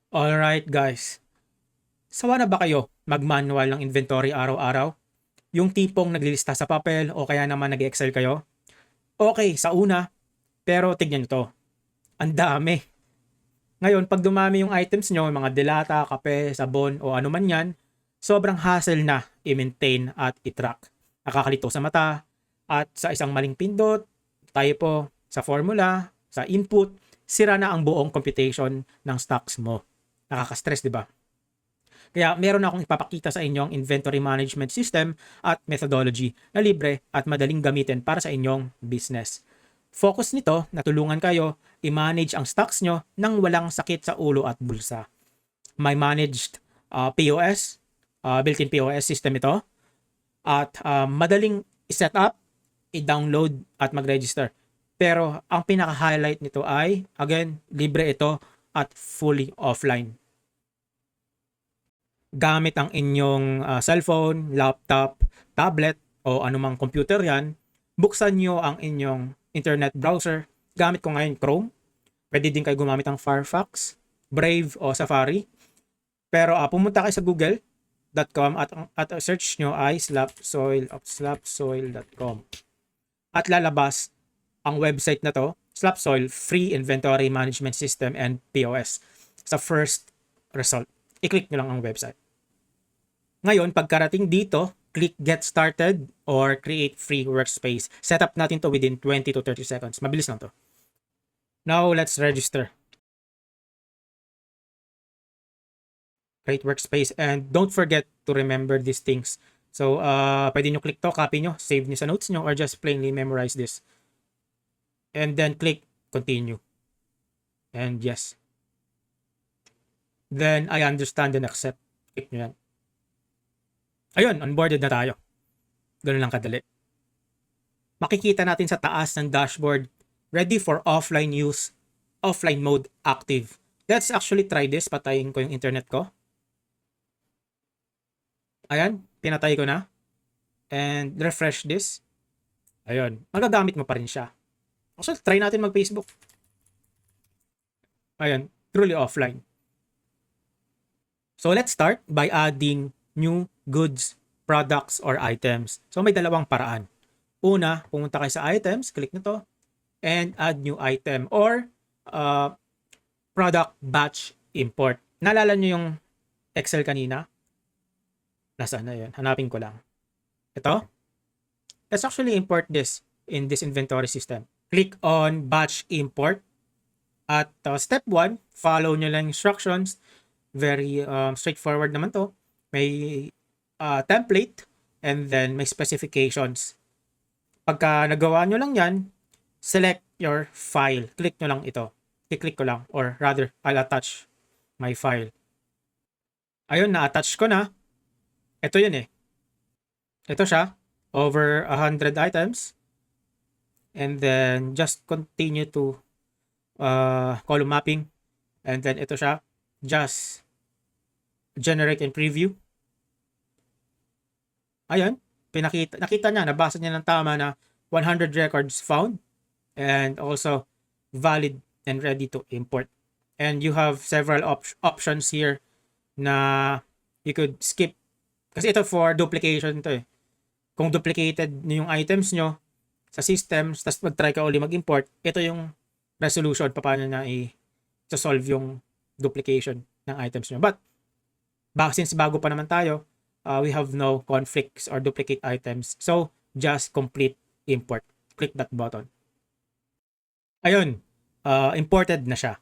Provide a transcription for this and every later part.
Alright guys, sawa na ba kayo mag-manual ng inventory araw-araw? Yung tipong naglilista sa papel o kaya naman nag-excel kayo? Okay, sa una, pero tignan nyo to. Ang dami. Ngayon, pag dumami yung items nyo, mga delata, kape, sabon o ano man yan, sobrang hassle na i-maintain at i-track. Nakakalito sa mata at sa isang maling pindot, typo, sa formula, sa input, sira na ang buong computation ng stocks mo. Nakaka-stress, di ba? Kaya meron akong ipapakita sa inyong inventory management system at methodology na libre at madaling gamitin para sa inyong business. Focus nito na tulungan kayo i-manage ang stocks nyo nang walang sakit sa ulo at bulsa. May managed POS, built-in POS system ito at madaling i-set up, i-download at mag-register. Pero ang pinaka-highlight nito ay, again, libre ito at fully offline. Gamit ang inyong cellphone, laptop, tablet o anumang computer yan, buksan nyo ang inyong internet browser. Gamit ko ngayon Chrome. Pwede din kayo gumamit ng Firefox, Brave o Safari. Pero pumunta kayo sa google.com at search nyo ay slapsoil.com. At lalabas ang website na to, Slapsoil Free Inventory Management System and POS. Sa first result, i-click nyo lang ang website. Ngayon, pagkarating dito, click Get Started or Create Free Workspace. Setup natin to within 20 to 30 seconds. Mabilis lang to. Now, let's register. Create Workspace. And don't forget to remember these things. So, pwede nyo click to, copy nyo, save nyo sa notes nyo, or just plainly memorize this. And then click Continue. And yes. Then, I understand and accept. Click nyo yan. Ayun, onboarded na tayo. Ganun lang kadali. Makikita natin sa taas ng dashboard, ready for offline use, offline mode active. Let's actually try this. Patayin ko yung internet ko. Ayan, pinatay ko na. And refresh this. Ayun, magagamit mo pa rin siya. So, try natin mag-Facebook. Ayun, truly offline. So, let's start by adding new goods, products, or items. So, may dalawang paraan. Una, pumunta kayo sa items, click na to, and add new item or product batch import. Naalala nyo yung Excel kanina? Nasaan na yun? Hanapin ko lang. Ito. Let's actually import this in this inventory system. Click on batch import. At step 1, follow nyo lang instructions. Very straightforward naman to. May template and then may specifications. Pagka nagawa nyo lang yan, select your file. Click nyo lang ito. I-click ko lang or rather, I'll attach my file. Ayun, na-attach ko na. Ito yun eh. Ito siya. Over 100 items. And then, just continue to column mapping. And then, ito siya. Just generate and preview. Ayun. Nakita niya, nabasa niya ng tama na 100 records found. And also, valid and ready to import. And you have several options here na you could skip. Kasi ito for duplication to eh. Kung duplicated yung items nyo sa systems, tapos mag-try ka uli mag-import, ito yung resolution paano na i-solve yung duplication ng items nyo. But, since bago pa naman tayo, we have no conflicts or duplicate items. So, just complete import. Click that button. Ayun, imported na siya.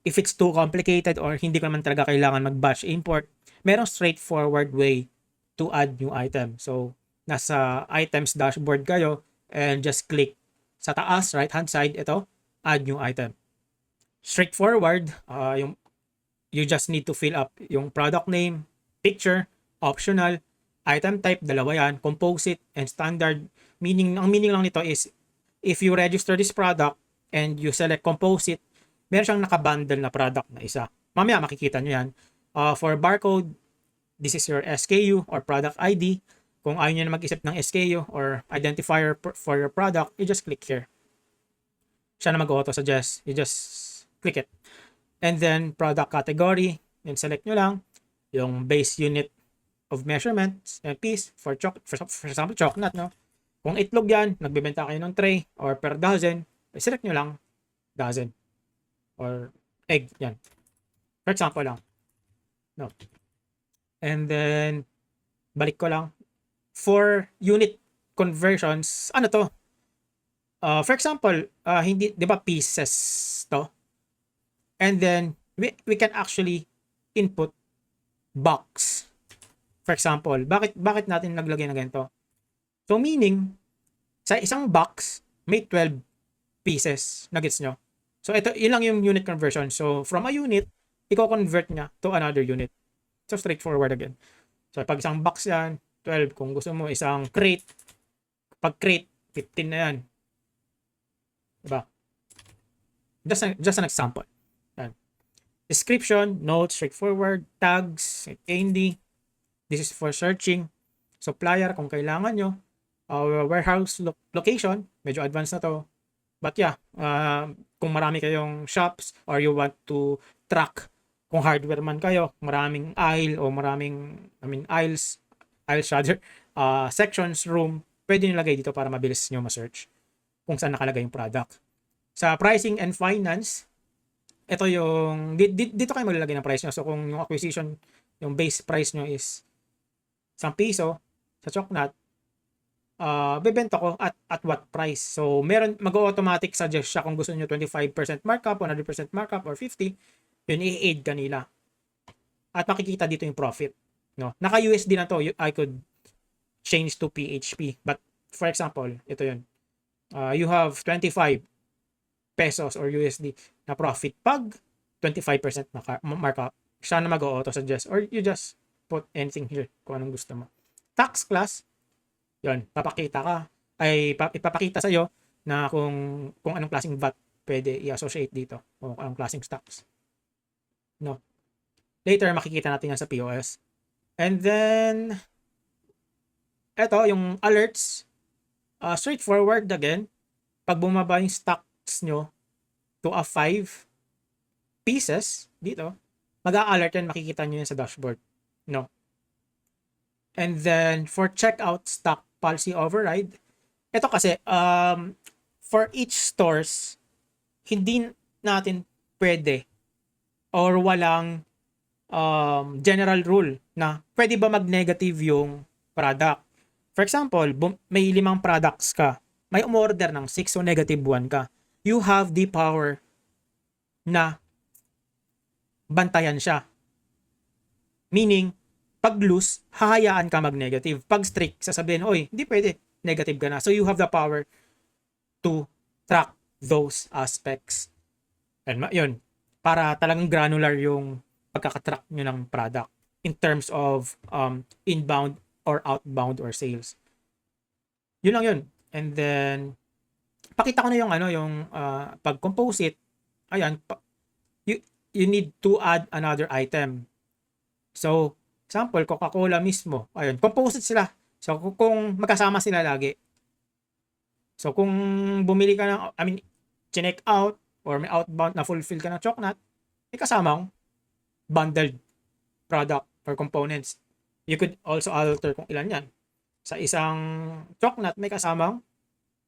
If it's too complicated or hindi ko naman talaga kailangan mag-batch import, merong straightforward way to add new item. So, nasa items dashboard kayo and just click sa taas, right hand side, ito, add new item. Straightforward, you just need to fill up yung product name, picture, optional, item type, dalawa yan, composite, and standard. Ang meaning lang nito is, if you register this product and you select composite, meron siyang nakabundle na product na isa. Mamaya makikita nyo yan. For barcode, this is your SKU or product ID. Kung ayaw nyo na mag-isip ng SKU or identifier for your product, you just click here. Siya na mag-auto-suggest. You just click it. And then product category, and select nyo lang yung base unit of measurement and piece for example, chocolate, no? Kung itlog yan, nagbebenta kayo ng tray or per dozen, select nyo lang dozen or egg, yan. For example lang. No. And then, balik ko lang. For unit conversions, ano to? For example, hindi, di ba pieces to? And then, we can actually input box. For example, bakit natin naglagay na ganito? So, meaning, sa isang box, may 12 pieces. Nagets nyo? So, ito, ilang yung unit conversion. So, from a unit, i-convert niya to another unit. So, straightforward again. So, pag isang box yan, 12. Kung gusto mo, isang crate, pag crate, 15 na yan. Diba? Just an example. Yan. Description, notes, straightforward, tags, candy. This is for searching. Supplier, kung kailangan nyo. Warehouse location, medyo advanced na to. But yeah, kung marami kayong shops or you want to track kung hardware man kayo, maraming aisle o aisles rather, sections, room, pwede nilagay dito para mabilis nyo ma-search kung saan nakalagay yung product. Sa pricing and finance, ito yung, dito kayo maglalagay ng price nyo. So kung yung acquisition, yung base price nyo is 1 piso sa Chocnut, bebenta ko at what price. So meron, mag-automatic suggest siya kung gusto niyo 25% markup, 100% markup, or 50, yun i-aid kanila. At makikita dito yung profit. No? Naka-USD na to, I could change to PHP. But for example, ito yun. You have 25 pesos or USD na profit pag 25% markup. Siya na mag-auto suggest or you just put anything here kung anong gusto mo. Tax class, yun, ipapakita sa'yo na kung anong klaseng VAT pwede i-associate dito o anong klaseng stocks. No. Later, makikita natin yan sa POS. And then, eto, yung alerts, straightforward again. Pag bumaba yung stocks nyo to a 5 pieces dito, mag-a-alert yan, makikita nyo yan sa dashboard. No. And then, for checkout stock policy override, ito kasi, for each stores, hindi natin pwede or walang general rule na pwede ba mag-negative yung product. For example, may 5 products ka, may umorder ng 6 o negative 1 ka. You have the power na bantayan siya. Meaning, pag loose, hahayaan ka mag-negative. Pag strict, sasabihin, oy, hindi pwede, negative ka na. So you have the power to track those aspects. And yun, para talagang granular yung pagkakatrack nyo ng product in terms of inbound or outbound or sales. Yun lang yun. And then, pakita ko na yung pag-compose it. Ayan, you need to add another item. So, example, Coca-Cola mismo. Ayun, composite sila. So, kung magkasama sila lagi. So, kung bumili ka ng, check out or may outbound na fulfill ka ng Chocnut, may kasamang bundled product or components. You could also alter kung ilan yan. Sa isang Chocnut, may kasamang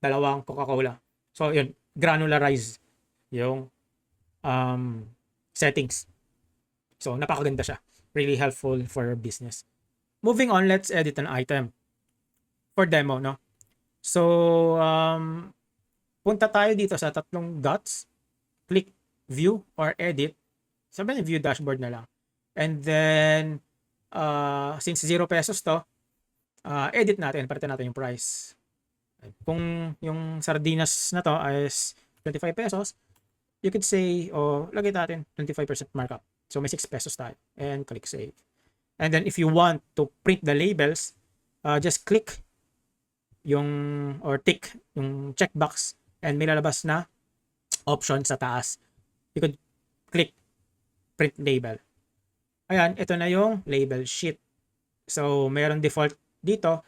2 Coca-Cola. So, yun, granularize yung settings. So, napakaganda siya. Really helpful for your business. Moving on, let's edit an item for demo, no? So, punta tayo dito sa 3 dots. Click view or edit. Sabihin view dashboard na lang. And then, since 0 pesos to, edit natin, palitan natin yung price. Kung yung sardinas na to is 25 pesos, you could say, lagay natin 25% markup. So may 6 pesos tayo. And click save. And then if you want to print the labels, just click or tick yung checkbox and may lalabas na option sa taas. You could click print label. Ayan, ito na yung label sheet. So mayroon default dito,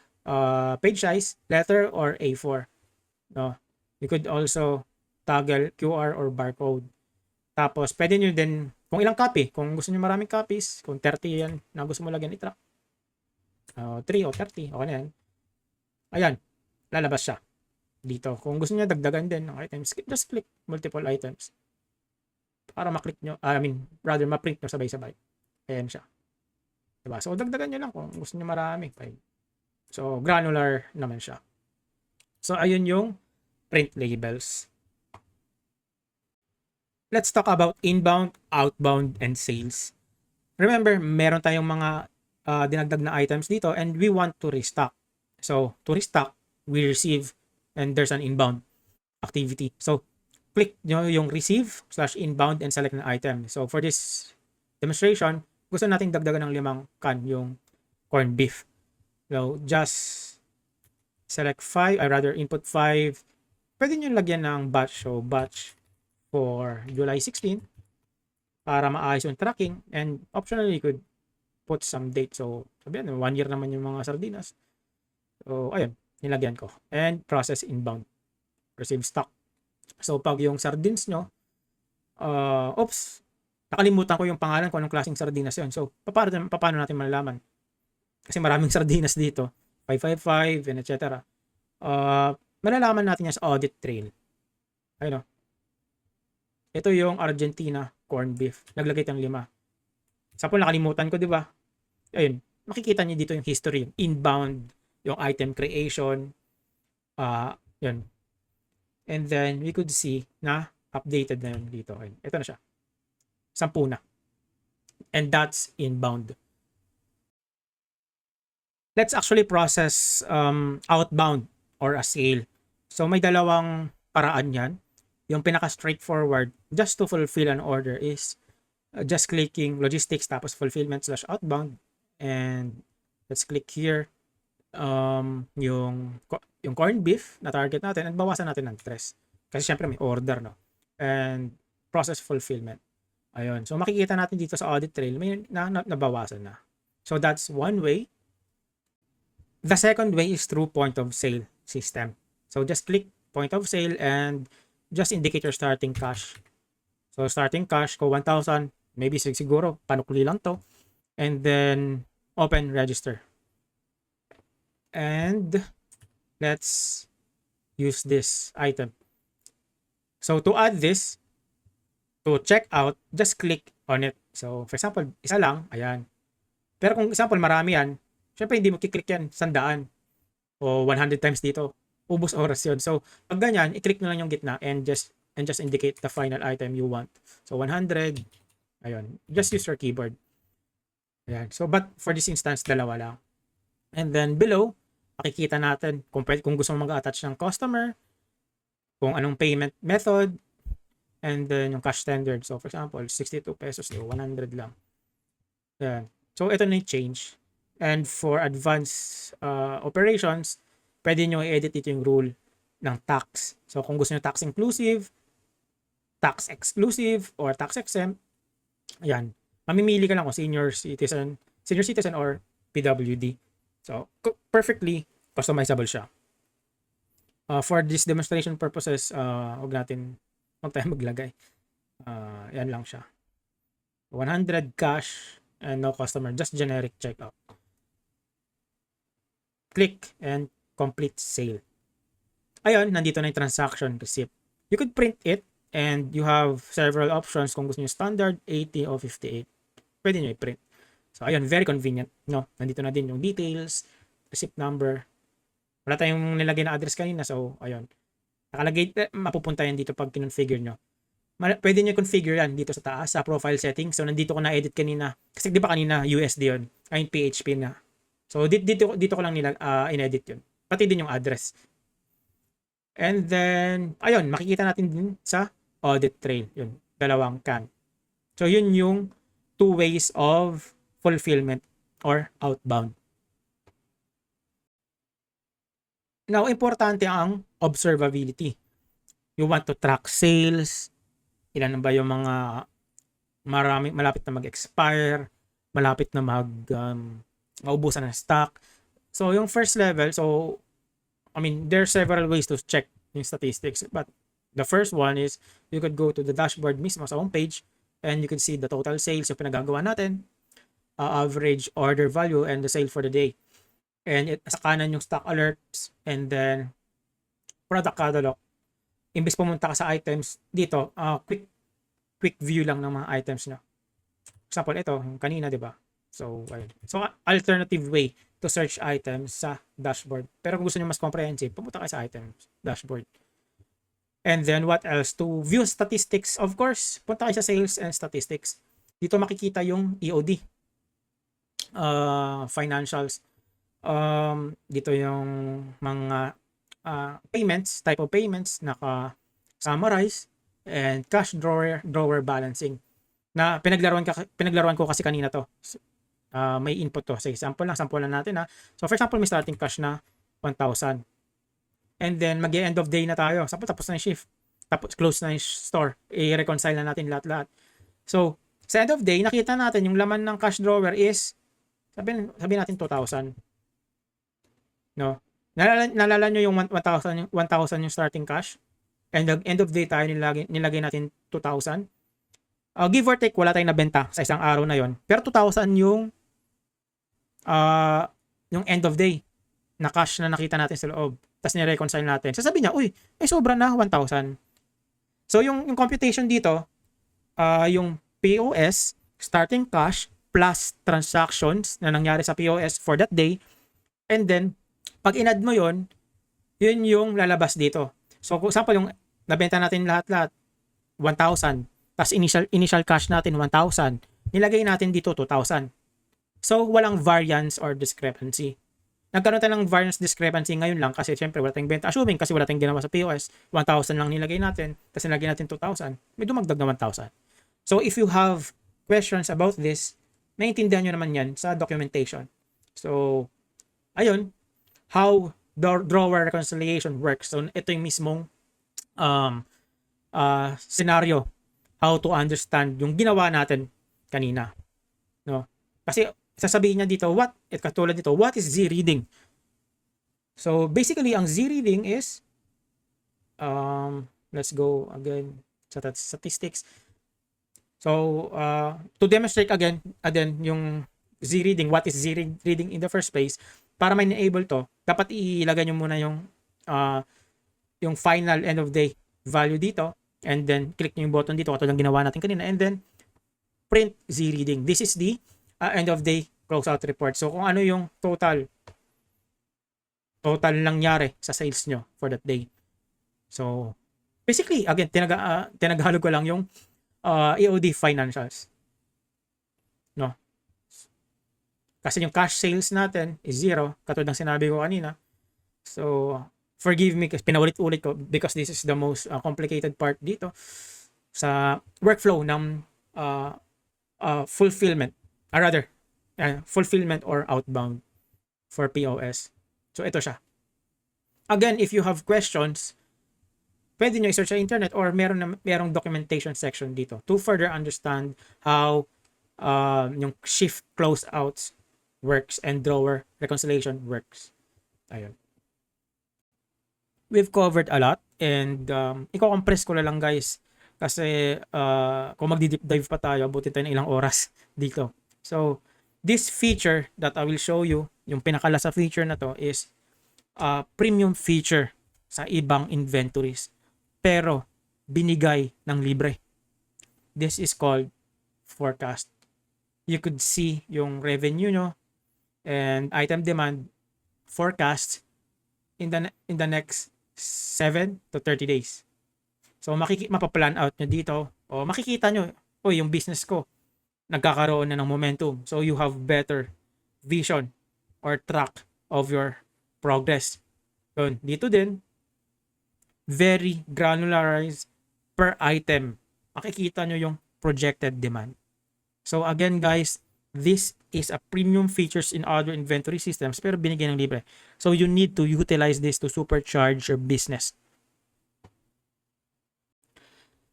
page size, letter or A4. No? You could also toggle QR or barcode. Tapos, pwede nyo din, kung ilang copy, kung gusto nyo maraming copies, kung 30 yan na gusto mo lagyan i-track, 3 o 30, okay na yan. Ayan, lalabas siya dito. Kung gusto niya dagdagan din ng items, just click multiple items para maklik nyo, rather ma-print nyo sabay-sabay. Ayan siya. Diba? So, dagdagan nyo lang kung gusto nyo marami. So, granular naman siya. So, ayun yung print labels. Let's talk about inbound, outbound, and sales. Remember, meron tayong mga dinagdag na items dito and we want to restock. So, to restock, we receive and there's an inbound activity. So, click nyo yung receive /inbound and select an item. So, for this demonstration, gusto nating dagdagan ng 5 can yung corned beef. So, just select 5, I rather input 5. Pwede nyo lagyan ng batch. So, batch for July 16 para maayos yung tracking, and optionally you could put some date. So, sabihan, 1 year naman yung mga sardinas. So, ayun, nilagyan ko. And process inbound. Receive stock. So, pag yung sardines nyo, nakalimutan ko yung pangalan kung anong klaseng sardinas yun. So, paano natin malalaman? Kasi maraming sardinas dito. 555 and etc. Malalaman natin yan sa audit trail. Ayun o. Ito yung Argentina corned beef. Naglagay tayong 5. Sa po nakalimutan ko, di ba? Ayun. Makikita niyo dito yung history, yung inbound, yung item creation. Yun. And then, we could see na updated na yun dito. Ayun. Ito na siya. 10 na. And that's inbound. Let's actually process outbound or a sale. So, may dalawang paraan yan. Yung pinaka-straightforward, just to fulfill an order is just clicking logistics tapos fulfillment /outbound. And let's click here yung corned beef na target natin at bawasan natin ng 3. Kasi syempre may order, no? And process fulfillment. Ayun. So, makikita natin dito sa audit trail, may nabawasan na. So, that's one way. The second way is through point of sale system. So, just click point of sale and just indicate your starting cash. So, starting cash ko 1,000. Maybe siguro panukli lang to. And then, open register. And let's use this item. So, to add this, to check out, just click on it. So, for example, isa lang, ayan. Pero kung example, marami yan, syempre hindi mo kiklik yan, 100 o 100 times dito. Ubus oras yun. So, pag ganyan, i-click nyo lang yung gitna and just indicate the final item you want. So, 100, ayun. Just use your keyboard. Ayan. So, but for this instance, dalawa lang. And then below, makikita natin kung gusto mo mag-attach ng customer, kung anong payment method, and then yung cash standard. So, for example, 62 pesos to 100 lang. Ayan. So, ito na yung change. And for advanced operations, pwede nyo i-edit ito yung rule ng tax. So, kung gusto nyo tax inclusive, tax exclusive, or tax exempt, ayan. Mamimili ka lang kung senior citizen or PWD. So, perfectly customizable siya. For this demonstration purposes, huwag tayo maglagay. Yan lang siya. 100 cash and no customer, just generic checkout. Click and complete sale. Ayun, nandito na yung transaction receipt. You could print it and you have several options kung gusto nyo standard, 80 o 58. Pwede nyo i-print. So, ayun, very convenient. No? Nandito na din yung details, receipt number. Wala tayong nilagay na address kanina. So, ayun. Nakalagay, mapupunta yan dito pag kinonfigure nyo. Pwede nyo configure yan dito sa taas, sa profile settings. So, nandito ko na-edit kanina. Kasi di ba kanina USD yun? Ay, PHP na. So, dito ko lang in-edit yun. Pati din yung address. And then, ayun, makikita natin din sa audit trail. Yun, 2 can. So, yun yung 2 ways of fulfillment or outbound. Now, importante ang observability. You want to track sales, ilan na ba yung mga malapit na mag-expire, malapit na maubusan ng stock. So, yung first level, there are several ways to check yung statistics, but The first one is you could go to the dashboard mismo sa homepage and you could see the total sales yung pinagagawa natin, average order value, and the sale for the day. And sa kanan yung stock alerts and then product catalog. Imbes pumunta ka sa items dito, quick view lang ng mga items nyo. Example, ito, yung kanina, di ba? So, alternative way to search items sa dashboard. Pero kung gusto nyo mas comprehensive, pumunta kayo sa items dashboard. And then, what else? To view statistics, of course, punta kayo sa sales and statistics. Dito makikita yung EOD, financials. Dito yung mga payments, type of payments, naka-summarize, and cash drawer balancing. Na pinaglaruan ko kasi kanina to. May input to. Sige, sample lang natin ha. So for example, may starting cash na 1,000. And then mag-end of day na tayo. Tapos na yung shift. Tapos close na yung store. I-reconcile na natin lahat-lahat. So sa end of day, nakita natin yung laman ng cash drawer is sabihin natin 2,000. No? Nalala nyo yung 1,000 yung starting cash? And the end of day tayo nilagay natin 2,000. Give or take, wala tayong nabenta sa isang araw na yon. Pero 2,000 yung end of day na cash na nakita natin sa loob. Tapos ni-reconcile natin. Sasabihin niya, uy, sobra na 1,000. So yung computation dito, yung POS, starting cash, plus transactions na nangyari sa POS for that day. And then, pag in-add mo yun yung lalabas dito. So kung example, yung nabenta natin lahat-lahat, 1,000. Tapos initial cash natin 1,000. Nilagay natin dito 2,000. So walang variance or discrepancy. Nagkaroon tayo ng variance discrepancy ngayon lang kasi syempre wala tayong benta. Assuming kasi wala tayong ginawa sa POS, 1,000 lang nilagay natin, tapos nilagay natin 2,000. May dumagdag na 1,000. So if you have questions about this, maintindihan nyo naman yan sa documentation. So ayun, how drawer reconciliation works. So ito yung mismong scenario how to understand yung ginawa natin kanina, no? Kasi sasabihin niya dito katulad dito, what is Z-reading? So basically ang Z-reading is let's go again sa statistics. So to demonstrate again yung Z-reading, what is Z-reading in the first place, para may enable to, dapat ilagay nyo muna yung final end of day value dito. And then, click nyo yung button dito, katulad ng ginawa natin kanina. And then, print Z-reading. This is the end of day closeout report. So, kung ano yung total nangyari sa sales nyo for that day. So, basically, again, tinagalog ko lang yung EOD financials. No? Kasi yung cash sales natin is 0, katulad ng sinabi ko kanina. So, forgive me kasi pinaulit-ulit ko because this is the most complicated part dito sa workflow ng fulfillment or outbound for POS. So ito siya. Again, if you have questions, pwede nyo i-search sa internet or merong documentation section dito to further understand how yung shift closeouts works and drawer reconciliation works. Ayun. We've covered a lot and i-compress ko na lang guys kasi kung magdi-deep dive pa tayo, abutin tayo ng ilang oras dito. So, this feature that I will show you, yung pinakalasa feature na to is premium feature sa ibang inventories pero binigay ng libre. This is called forecast. You could see yung revenue nyo and item demand forecast in the next 7 to 30 days. So mapaplan out nyo dito o makikita nyo, yung business ko nagkakaroon na ng momentum. So you have better vision or track of your progress. Yun, dito din very granularized per item. Makikita nyo yung projected demand. So again guys, this is a premium features in other inventory systems pero binigyan ng libre. So you need to utilize this to supercharge your business.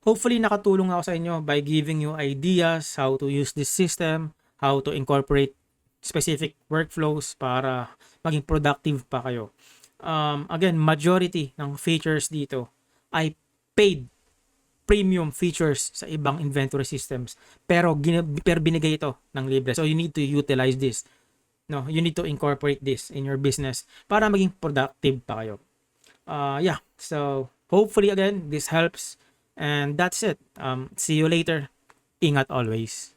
Hopefully nakatulong ako sa inyo by giving you ideas how to use this system, how to incorporate specific workflows para maging productive pa kayo. Again, majority ng features dito ay paid premium features sa ibang inventory systems, pero binigay ito ng libre. So you need to utilize this. No, you need to incorporate this in your business para maging productive pa kayo. Yeah, so hopefully again this helps, and that's it. See you later. Ingat always.